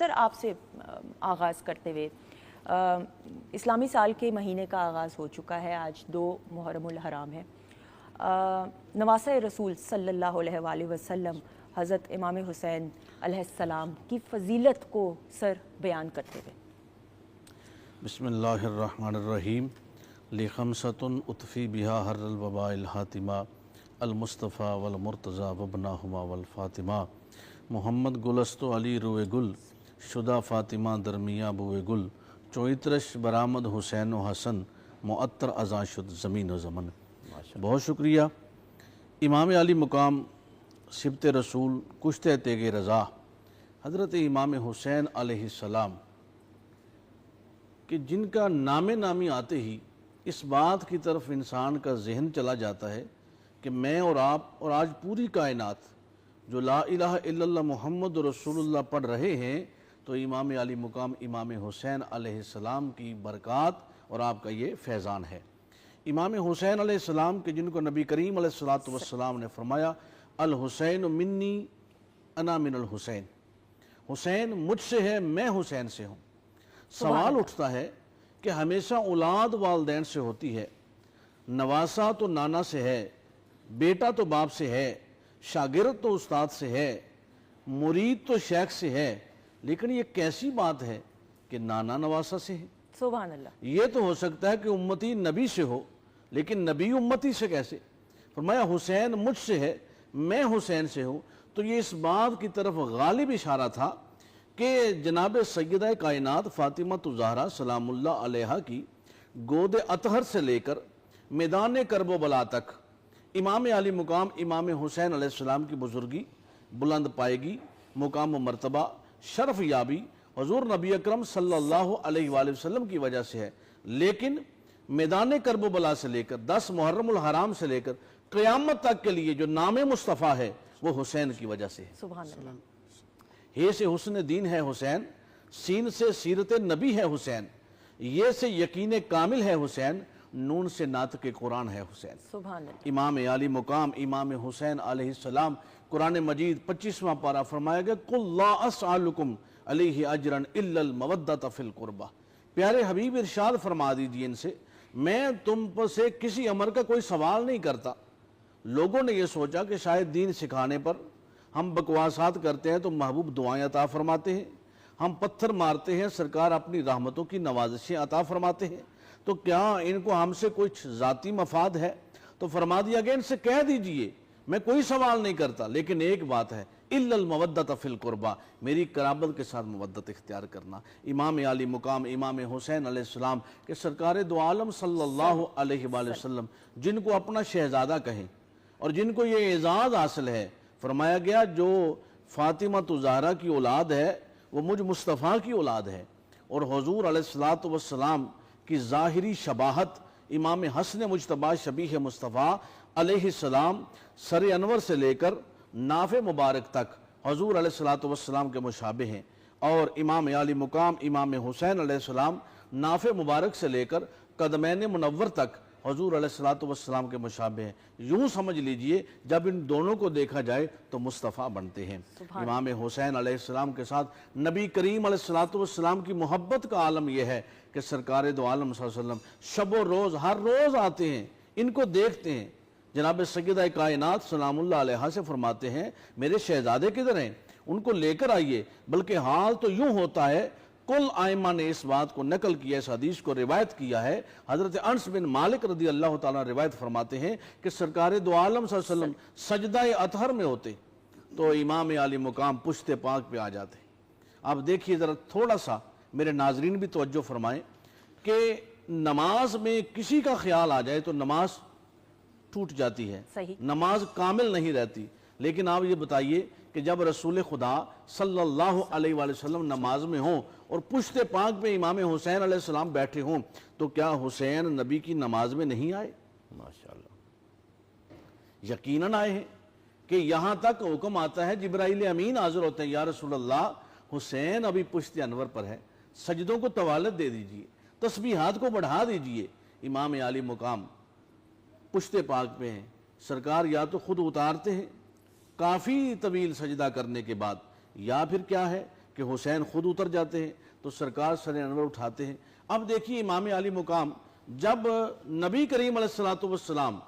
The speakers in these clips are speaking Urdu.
سر آپ سے آغاز کرتے ہوئے، اسلامی سال کے مہینے کا آغاز ہو چکا ہے، آج 2 محرم الحرام ہے۔ نواسۂ رسول صلی اللہ علیہ وآلہ وسلم حضرت امام حسین علیہ السلام کی فضیلت کو سر بیان کرتے ہوئے۔ بسم اللہ الرحمن الرحیم۔ لخمسۃ اطفی بہا حر الوباء الحاتمہ المصطفیٰ والمرتضیٰ وابناہما والفاطمہ محمد گلست علی روئے گل شدہ فاطمہ درمیاں بوئے گل چوئترش برآمد حسین و حسن معطر ازاں شد زمین و زمن۔ بہت شکریہ۔ امام علی مقام سبت رسول کشتہ تیغ رضا حضرت امام حسین علیہ السلام کہ جن کا نام نامی آتے ہی اس بات کی طرف انسان کا ذہن چلا جاتا ہے کہ میں اور آپ اور آج پوری کائنات جو لا الہ الا اللہ محمد رسول اللہ پڑھ رہے ہیں تو امام علی مقام امام حسین علیہ السلام کی برکات اور آپ کا یہ فیضان ہے۔ امام حسین علیہ السلام کہ جن کو نبی کریم علیہ السلام نے فرمایا الحسین منی انا من الحسین، حسین مجھ سے ہے میں حسین سے ہوں۔ سوال اٹھتا ہے کہ ہمیشہ اولاد والدین سے ہوتی ہے، نواسا تو نانا سے ہے، بیٹا تو باپ سے ہے، شاگرد تو استاد سے ہے، مرید تو شیخ سے ہے، لیکن یہ کیسی بات ہے کہ نانا نواسا سے ہے؟ سبحان اللہ۔ یہ تو ہو سکتا ہے کہ امتی نبی سے ہو، لیکن نبی امتی سے کیسے؟ فرمایا حسین مجھ سے ہے میں حسین سے ہوں، تو یہ اس بات کی طرف غالب اشارہ تھا کہ جناب سیدہ کائنات فاطمہ الزہرا سلام اللہ علیہا کی گود اطہر سے لے کر میدان کرب و بلا تک امام علی مقام امام حسین علیہ السلام کی بزرگی بلند پائے گی، مقام و مرتبہ شرف یابی حضور نبی اکرم صلی اللہ علیہ وآلہ وسلم کی وجہ سے ہے، لیکن میدان کرب و بلا سے لے کر 10 محرم الحرام سے لے کر قیامت تک کے لیے جو نام مصطفیٰ ہے وہ حسین کی وجہ سے ہے۔ سبحان اللہ۔ ہے سے حسن دین ہے حسین، سین سے سیرت نبی ہے حسین، یہ سے یقین کامل ہے حسین، نون سے ناطق قرآن ہے حسین۔ سبحان اللہ۔ امام علی مقام امام حسین علیہ السلام قرآن مجید 25واں پارہ فرمایا گیا قُلْ لَا أَسْأَلُكُمْ عَلَيْهِ أَجْرًا إِلَّا الْمَوَدَّةَ فِي الْقُرْبَةِ۔ پیارے حبیب ارشاد فرما دیجئے ان سے میں تم پر سے کسی عمر کا کوئی سوال نہیں کرتا۔ لوگوں نے یہ سوچا کہ شاید دین سکھانے پر ہم بکواسات کرتے ہیں تو محبوب دعائیں عطا فرماتے ہیں، ہم پتھر مارتے ہیں سرکار اپنی رحمتوں کی نوازشیں عطا فرماتے ہیں، تو کیا ان کو ہم سے کچھ ذاتی مفاد ہے؟ تو فرما دیا گیا ان سے کہہ دیجئے میں کوئی سوال نہیں کرتا، لیکن ایک بات ہے اِلَّا الْمَوَدَّةَ فِي الْقُرْبَةِ، میری قرابت کے ساتھ مودت اختیار کرنا۔ امام علی مقام امام حسین علیہ السلام کہ سرکار دو عالم صلی اللہ علیہ وآلہ وسلم جن کو اپنا شہزادہ کہیں اور جن کو یہ اعزاز حاصل ہے، فرمایا گیا جو فاطمہ الزہرا کی اولاد ہے وہ مجھ مصطفیٰ کی اولاد ہے، اور حضور علیہ السلام کی ظاہری شباہت امام حسن مجتبی شبیہ مصطفیٰ علیہ السلام سر انور سے لے کر ناف مبارک تک حضور علیہ السلام کے مشابہ ہیں، اور امام علی مقام امام حسین علیہ السلام ناف مبارک سے لے کر قدمین منور تک حضور علیہ السلام کے مشابہ ہیں۔ یوں سمجھ لیجئے جب ان دونوں کو دیکھا جائے تو مصطفیٰ بنتے ہیں۔ امام حسین علیہ السلام کے ساتھ نبی کریم علیہ السلام کی محبت کا عالم یہ ہے کہ سرکار دو عالم صلی اللہ علیہ وسلم شب و روز ہر روز آتے ہیں، ان کو دیکھتے ہیں۔ جناب سیدہ کائنات سلام اللہ علیہ سے فرماتے ہیں میرے شہزادے کدھر ہیں، ان کو لے کر آئیے، بلکہ حال تو یوں ہوتا ہے کل آئمہ نے اس بات کو نقل کیا، اس حدیث کو روایت کیا ہے۔ حضرت انس بن مالک رضی اللہ تعالیٰ روایت فرماتے ہیں کہ سرکار دو عالم صلی اللہ علیہ وسلم سجدہ اطہر میں ہوتے تو امام علی مقام پشت پاک پہ آ جاتے۔ آپ دیکھیے ذرا تھوڑا سا میرے ناظرین بھی توجہ فرمائیں کہ نماز میں کسی کا خیال آ جائے تو نماز ٹوٹ جاتی ہے، نماز کامل نہیں رہتی، لیکن آپ یہ بتائیے کہ جب رسول خدا صلی اللہ علیہ وآلہ وسلم نماز میں ہوں اور پشت پاک پہ امام حسین علیہ السلام بیٹھے ہوں تو کیا حسین نبی کی نماز میں نہیں آئے؟ ماشاءاللہ یقیناً آئے ہیں کہ یہاں تک حکم آتا ہے جبرائیل امین حاضر ہوتے ہیں یا رسول اللہ حسین ابھی پشت انور پر ہے، سجدوں کو طوالت دے دیجئے، تسبیحات کو بڑھا دیجئے۔ امام علی مقام پشت پاک پہ ہیں، سرکار یا تو خود اتارتے ہیں کافی طویل سجدہ کرنے کے بعد، یا پھر کیا ہے کہ حسین خود اتر جاتے ہیں تو سرکار سر انور اٹھاتے ہیں۔ اب دیکھیے امام علی مقام جب نبی کریم علیہ السلام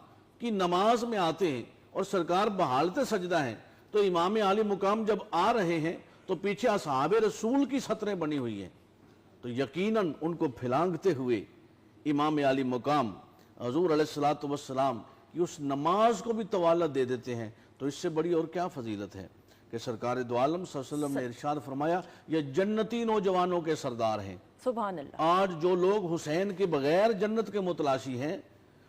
کی نماز میں آتے ہیں اور سرکار بحالت سجدہ ہیں، تو امام علی مقام جب آ رہے ہیں تو پیچھے اصحاب رسول کی سطریں بنی ہوئی ہیں، تو یقیناً ان کو پھلانگتے ہوئے امام علی مقام حضور علیہ السلام کی اس نماز کو بھی طوالت دے دیتے ہیں۔ تو اس سے بڑی اور کیا فضیلت ہے کہ سرکار دو عالم صلی اللہ علیہ وسلم نے ارشاد فرمایا یہ جنتی نوجوانوں کے سردار ہیں۔ سبحان اللہ۔ آج جو لوگ حسین کے بغیر جنت کے متلاشی ہیں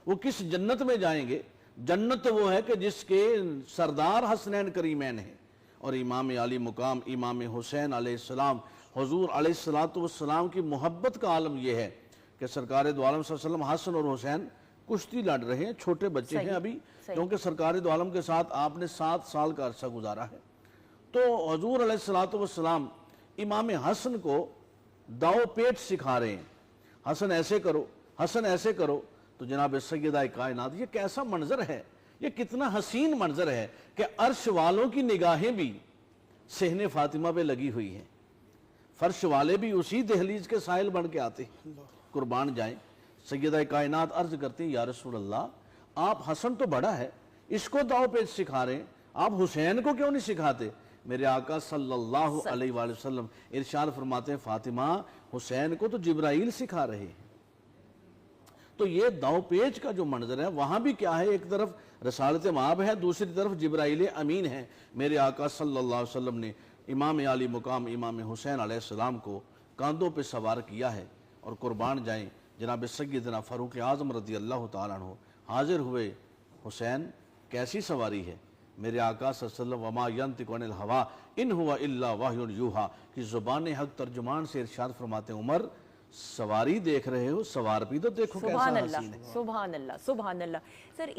وہ کس جنت میں جائیں گے؟ جنت وہ ہے کہ جس کے سردار حسنین کریمین ہیں، اور امام علی مقام امام حسین علیہ السلام حضور علیہ السلام کی محبت کا عالم یہ ہے کہ سرکار دو عالم صلی اللہ علیہ وسلم حسن اور حسین کشتی لڑ رہے ہیں، چھوٹے بچے ہیں ابھی، کیونکہ سرکار دو عالم کے ساتھ آپ نے 7 سال کا عرصہ گزارا ہے۔ تو حضور علیہ السلام امام حسن کو داؤ پیٹ سکھا رہے ہیں، حسن ایسے کرو، حسن ایسے کرو۔ تو جناب سیدہ کائنات یہ کیسا منظر ہے، یہ کتنا حسین منظر ہے کہ عرش والوں کی نگاہیں بھی صحن فاطمہ پہ لگی ہوئی ہیں، فرش والے بھی اسی دہلیز کے سائل بن کے آتے ہیں، قربان جائیں۔ سیدہ کائنات عرض کرتے ہیں یا رسول اللہ آپ حسن تو بڑا ہے، اس کو داؤ پیچ سکھا رہے ہیں، آپ حسین کو کیوں نہیں سکھاتے؟ میرے آقا صلی اللہ علیہ وآلہ وسلم ارشاد فرماتے ہیں فاطمہ حسین کو تو جبرائیل سکھا رہے ہیں۔ تو یہ داؤ پیچ کا جو منظر ہے وہاں بھی کیا ہے، ایک طرف رسالت مآب ہے، دوسری طرف جبرائیل امین ہے۔ میرے آقا صلی اللہ علیہ وسلم نے امام علی مقام امام حسین علیہ السلام کو کاندھوں پہ سوار کیا ہے، اور قربان جائیں جناب سیدنا فاروق اعظم رضی اللہ تعالیٰ عنہ حاضر ہوئے، حسین کیسی سواری ہے؟ میرے آقا صلی اللہ علیہ وسلم وما ینطق عن الہوا ان ہوا الا وحی یوحی کی زبان حق ترجمان سے ارشاد فرماتے ہیں عمر سواری دیکھ رہے ہو، سوار بھی تو دیکھو کیسا حسین ہے۔ سبحان اللہ، سبحان اللہ، سبحان اللہ۔ سر